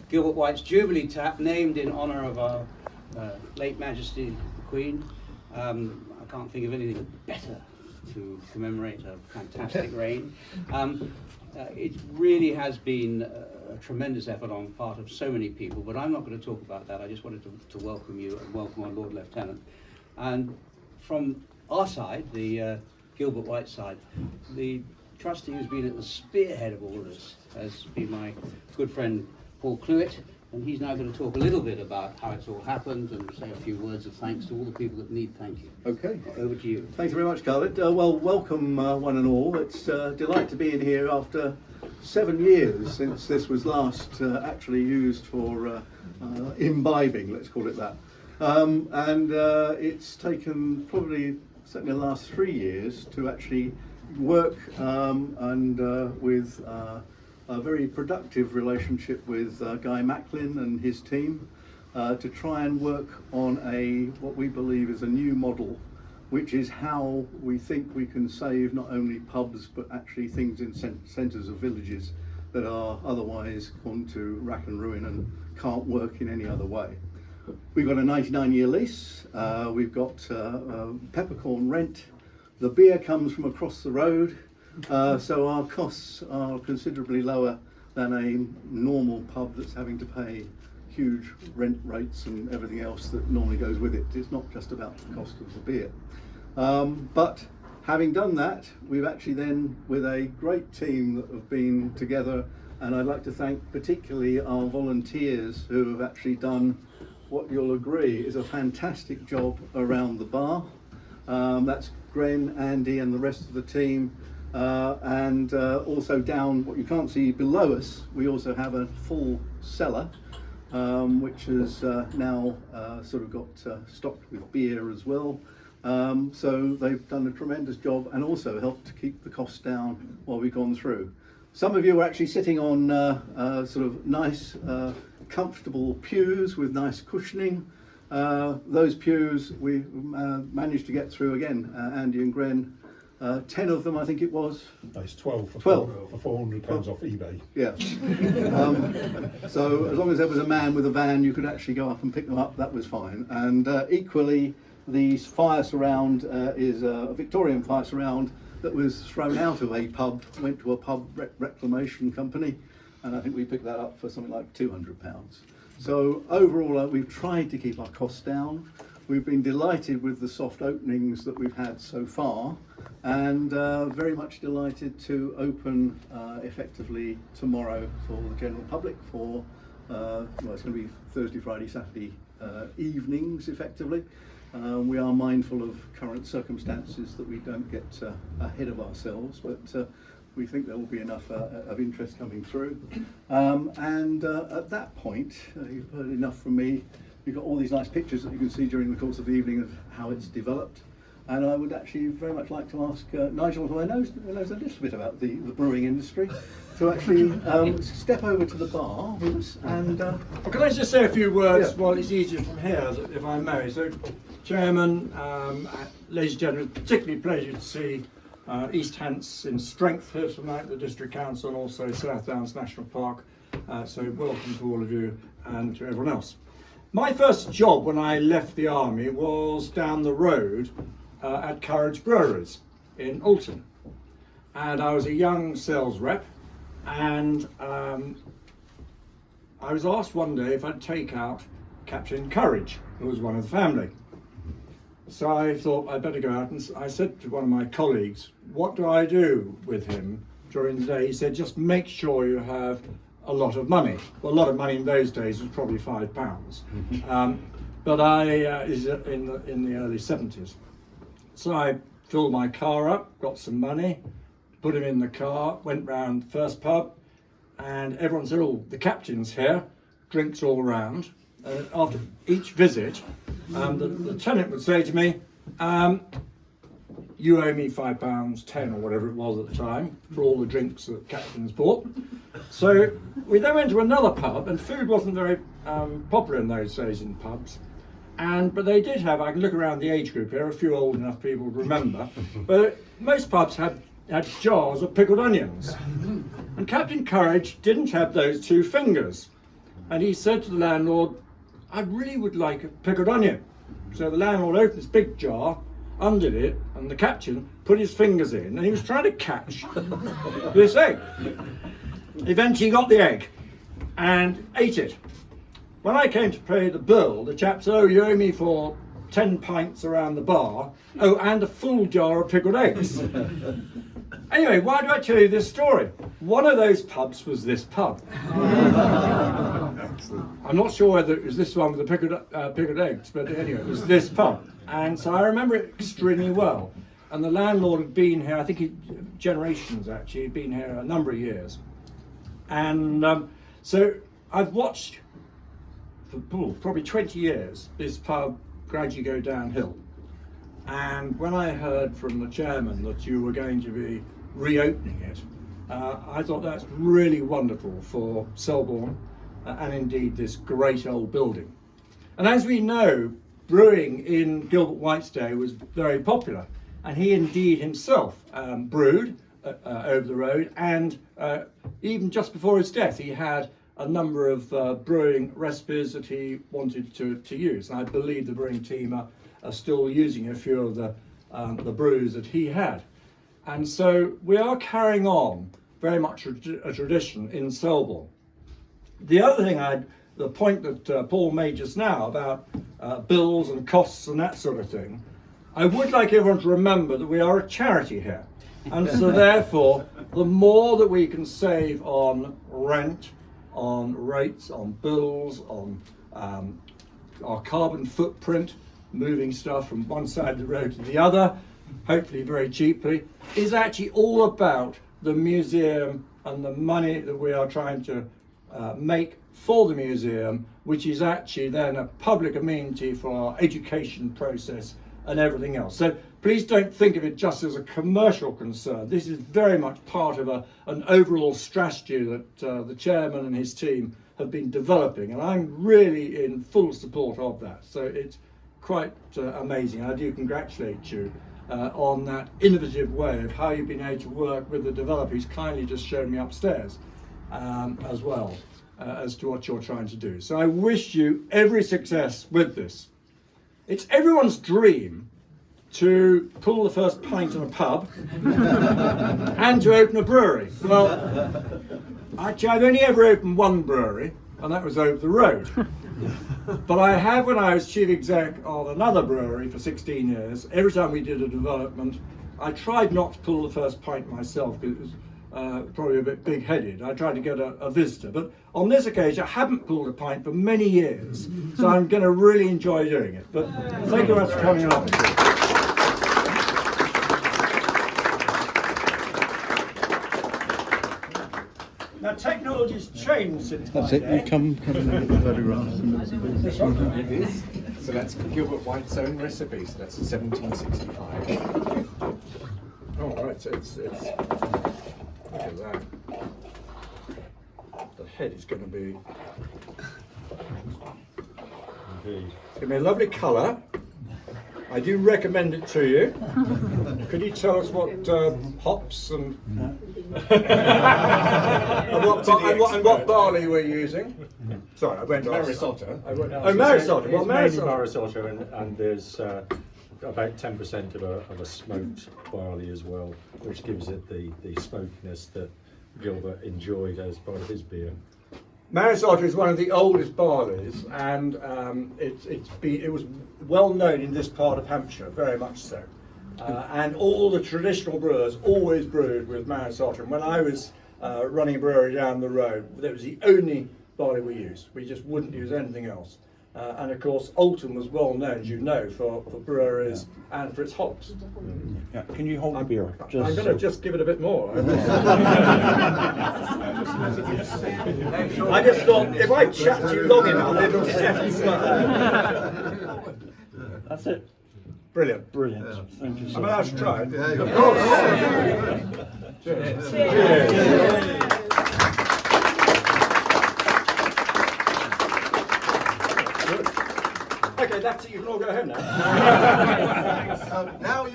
Gilbert White's Jubilee Tap, named in honour of our late Majesty the Queen. I can't think of anything better to commemorate a fantastic reign. It really has been a tremendous effort on the part of so many people, but I'm not going to talk about that. I just wanted to welcome you and welcome our Lord Lieutenant. And from our side, the Gilbert White side, the trustee who's been at the spearhead of all this has been my good friend Paul Cluett, and he's now going to talk a little bit about how it's all happened and say a few words of thanks to all the people that need thank you. Okay. Over to you. Thanks very much, Khalid. Well, welcome one and all. It's a delight to be in here after 7 years since this was last actually used for imbibing, let's call it that. And it's taken probably certainly the last 3 years to actually work and with a very productive relationship with Guy Macklin and his team to try and work on what we believe is a new model, which is how we think we can save not only pubs but actually things in centres of villages that are otherwise gone to rack and ruin and can't work in any other way. We've got a 99-year lease, we've got peppercorn rent, the beer comes from across the road, so our costs are considerably lower than a normal pub that's having to pay huge rent rates and everything else that normally goes with it. It's not just about the cost of the beer. But having done that, we've actually then, with a great team that have been together, and I'd like to thank particularly our volunteers who have actually done what you'll agree is a fantastic job around the bar. That's Gren, Andy and the rest of the team. And also down, what you can't see below us, we also have a full cellar, which has now sort of got stocked with beer as well. So they've done a tremendous job and also helped to keep the costs down while we've gone through. Some of you are actually sitting on sort of nice, comfortable pews with nice cushioning. Those pews we managed to get through again, Andy and Gren. 10 of them, I think it was. No, it's 12 for 12 for £400 off eBay. Yeah. So as long as there was a man with a van, you could actually go up and pick them up. That was fine. And equally, the fire surround is a Victorian fire surround that was thrown out of a pub, went to a pub reclamation company, and I think we picked that up for something like £200. So overall, we've tried to keep our costs down. We've been delighted with the soft openings that we've had so far, and very much delighted to open effectively tomorrow for the general public for, well, it's going to be Thursday, Friday, Saturday evenings effectively. We are mindful of current circumstances that we don't get ahead of ourselves, but we think there will be enough of interest coming through. And at that point, you've heard enough from me. We've got all these nice pictures that you can see during the course of the evening of how it's developed. And I would actually very much like to ask Nigel, who knows a little bit about the brewing industry, to actually step over to the bar with us. And well, can I just say a few words? Yeah. Well, it's easier from here, if I may. So, Chairman, ladies and gentlemen, particularly pleasure to see East Hants in strength here tonight, the District Council, and also South Downs National Park. So welcome to all of you and to everyone else. My first job when I left the army was down the road at Courage Breweries in Alton, and I was a young sales rep, and I was asked one day if I'd take out Captain Courage, who was one of the family. So I thought I'd better go out, and I said to one of my colleagues, what do I do with him during the day? He said, just make sure you have a lot of money. Well, a lot of money in those days was probably £5, but I is in the early 70s. So I filled my car up, got some money, put him in the car, went round the first pub, and everyone said, oh, the captain's here, drinks all round. After each visit, the lieutenant would say to me, you owe me £5, 10 or whatever it was at the time, for all the drinks that captains bought. So we then went to another pub, and food wasn't very popular in those days in pubs. But they did have, I can look around the age group here, a few old enough people to remember, but most pubs had jars of pickled onions. And Captain Courage didn't have those two fingers. and he said to the landlord, I really would like a pickled onion. So the landlord opened this big jar, undid it, and the captain put his fingers in, and he was trying to catch this egg. Eventually he got the egg and ate it. When I came to pay the bill, the chap said, oh, you owe me for 10 pints around the bar, oh, and a full jar of pickled eggs. Anyway, why do I tell you this story? One of those pubs was this pub. I'm not sure whether it was this one with the pickled eggs, but anyway, it was this pub. And so I remember it extremely well. And the landlord had been here, I think generations actually, he'd been here a number of years. And so I've watched for probably 20 years this pub gradually go downhill. And when I heard from the chairman that you were going to be reopening it, I thought that's really wonderful for Selborne and indeed this great old building. And as we know, brewing in Gilbert White's day was very popular, and he indeed himself brewed over the road, and even just before his death he had a number of brewing recipes that he wanted to use, and I believe the brewing team are still using a few of the brews that he had. And so we are carrying on very much a tradition in Selborne. The other thing the point that Paul made just now about bills and costs and that sort of thing, I would like everyone to remember that we are a charity here. And so therefore, the more that we can save on rent, on rates, on bills, on our carbon footprint, moving stuff from one side of the road to the other, hopefully very cheaply, is actually all about the museum and the money that we are trying to make for the museum, which is actually then a public amenity for our education process and everything else. So please don't think of it just as a commercial concern. This is very much part of an overall strategy that the chairman and his team have been developing, and I'm really in full support of that. So it's quite amazing. I do congratulate you on that innovative way of how you've been able to work with the developer. He's kindly just shown me upstairs as well as to what you're trying to do. So I wish you every success with this. It's everyone's dream to pull the first pint in a pub and to open a brewery. Well, actually I've only ever opened one brewery, and that was over the road. But I have, when I was chief exec of another brewery for 16 years, every time we did a development, I tried not to pull the first pint myself because it was probably a bit big-headed. I tried to get a visitor. But on this occasion, I haven't pulled a pint for many years, so I'm going to really enjoy doing it. But thank you very much for coming along. Now, technology's changed since my day. Come in with the photograph. This one? It is. So that's Gilbert White's own recipe. So that's 1765. Oh, right. So it's look at that. The head is going to be. Indeed. It's going to be a lovely colour. I do recommend it to you. Could you tell us what hops and what barley we're using? Sorry, I went to Marisotto. Marisotto. Well, Mainly Marisotto. Marisotto, and there's about 10% of a smoked barley as well, which gives it the smokiness that Gilbert enjoyed as part of his beer. Marisotto is one of the oldest barleys, and it was well known in this part of Hampshire, very much so. And all the traditional brewers always brewed with Marisotto. And when I was running a brewery down the road, that was the only barley we used. We just wouldn't use anything else. And of course, Alton was well known, as you know, for breweries and for its hops. Yeah. Can you hold the beer? I'm going to just give it a bit more. I just thought if I chat to you long enough, it'll settle well. That's it. Brilliant. Brilliant. Thank you so I'm much. allowed to try it. Yeah, Of course. Cheers. Cheers. Okay, that's it. You can all go home now. now